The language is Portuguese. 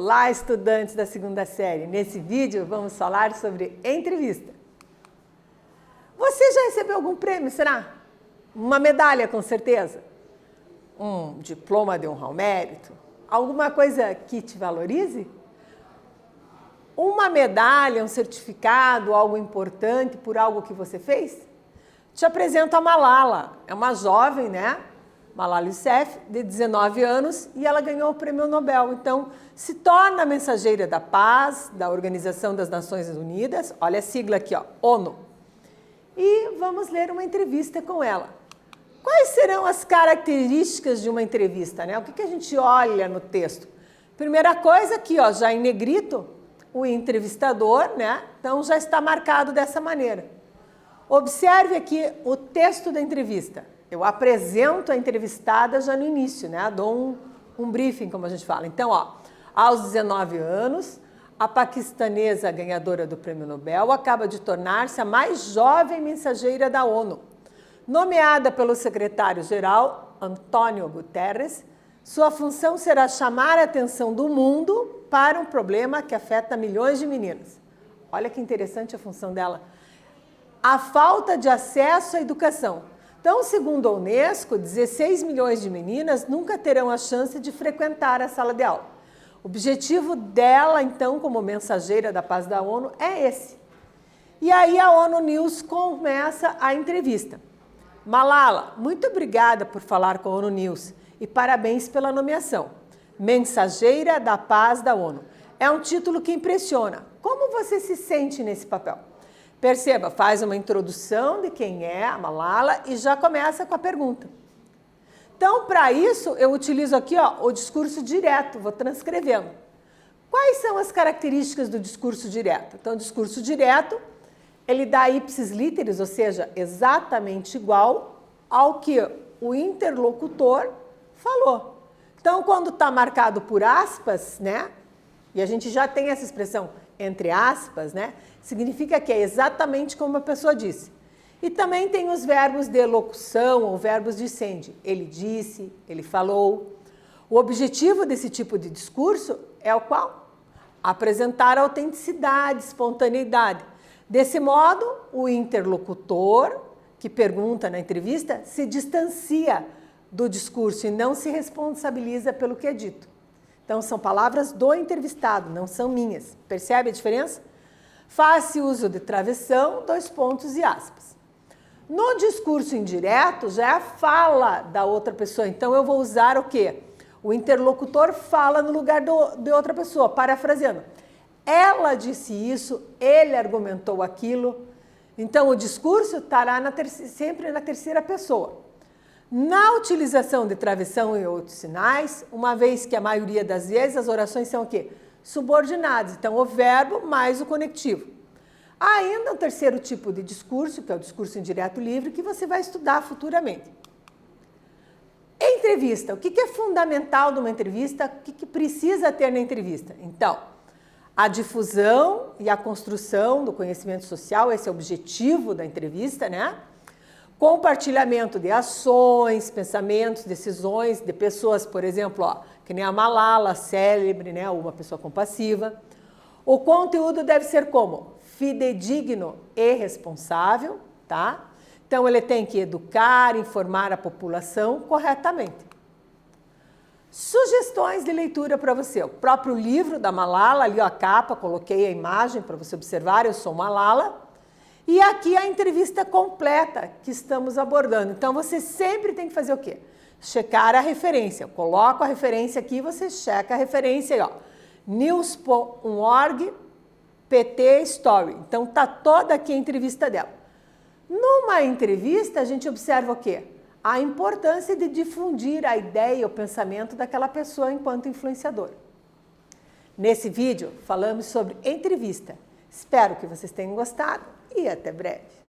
Olá, estudantes da segunda série. Nesse vídeo vamos falar sobre entrevista. Você já recebeu algum prêmio, será? Uma medalha, com certeza? Um diploma de honra ao mérito? Alguma coisa que te valorize? Uma medalha, um certificado, algo importante por algo que você fez? Te apresento a Malala. É uma jovem, né? Malala Yousafzai, de 19 anos, e ela ganhou o Prêmio Nobel. Então, se torna mensageira da paz, da Organização das Nações Unidas, olha a sigla aqui, ó, ONU. E vamos ler uma entrevista com ela. Quais serão as características de uma entrevista, né? O que a gente olha no texto? Primeira coisa aqui, ó, já em negrito, o entrevistador, né? Então, já está marcado dessa maneira. Observe aqui o texto da entrevista. Eu apresento a entrevistada já no início, né? Dou um briefing, como a gente fala. Então, ó, aos 19 anos, a paquistanesa ganhadora do Prêmio Nobel acaba de tornar-se a mais jovem mensageira da ONU. Nomeada pelo secretário-geral, Antônio Guterres, sua função será chamar a atenção do mundo para um problema que afeta milhões de meninas. Olha que interessante a função dela. A falta de acesso à educação. Então, segundo a Unesco, 16 milhões de meninas nunca terão a chance de frequentar a sala de aula. O objetivo dela, então, como mensageira da paz da ONU, é esse. E aí a ONU News começa a entrevista. Malala, muito obrigada por falar com a ONU News e parabéns pela nomeação. Mensageira da paz da ONU. É um título que impressiona. Como você se sente nesse papel? Perceba, faz uma introdução de quem é a Malala e já começa com a pergunta. Então, para isso, eu utilizo aqui ó, o discurso direto, vou transcrevendo. Quais são as características do discurso direto? Então, o discurso direto, ele dá ipsis literis, ou seja, exatamente igual ao que o interlocutor falou. Então, quando está marcado por aspas, né? E a gente já tem essa expressão entre aspas, né? Significa que é exatamente como a pessoa disse. E também tem os verbos de locução ou verbos de sende. Ele disse, ele falou. O objetivo desse tipo de discurso é o qual? Apresentar autenticidade, espontaneidade. Desse modo, o interlocutor, que pergunta na entrevista, se distancia do discurso e não se responsabiliza pelo que é dito. Então, são palavras do entrevistado, não são minhas. Percebe a diferença? Faz-se uso de travessão, dois pontos e aspas. No discurso indireto, já é a fala da outra pessoa. Então, eu vou usar o quê? O interlocutor fala no lugar de outra pessoa, parafraseando. Ela disse isso, ele argumentou aquilo. Então, o discurso estará sempre na terceira pessoa. Na utilização de travessão e outros sinais, uma vez que a maioria das vezes as orações são o quê? Subordinadas. Então, o verbo mais o conectivo. Há ainda um terceiro tipo de discurso, que é o discurso indireto livre, que você vai estudar futuramente. Entrevista. O que é fundamental numa entrevista? O que precisa ter na entrevista? Então, a difusão e a construção do conhecimento social, esse é o objetivo da entrevista, né? Compartilhamento de ações, pensamentos, decisões de pessoas, por exemplo, ó, que nem a Malala, célebre, né, uma pessoa compassiva. O conteúdo deve ser como? Fidedigno e responsável, tá? Então, ele tem que educar, informar a população corretamente. Sugestões de leitura para você. O próprio livro da Malala, ali ó, a capa, coloquei a imagem para você observar, eu sou Malala. E aqui a entrevista completa que estamos abordando. Então, você sempre tem que fazer o quê? Checar a referência. Eu coloco a referência aqui, você checa a referência aí, ó. news.org PT Story. Então, tá toda aqui a entrevista dela. Numa entrevista, a gente observa o quê? A importância de difundir a ideia, o pensamento daquela pessoa enquanto influenciador. Nesse vídeo, falamos sobre entrevista. Espero que vocês tenham gostado e até breve.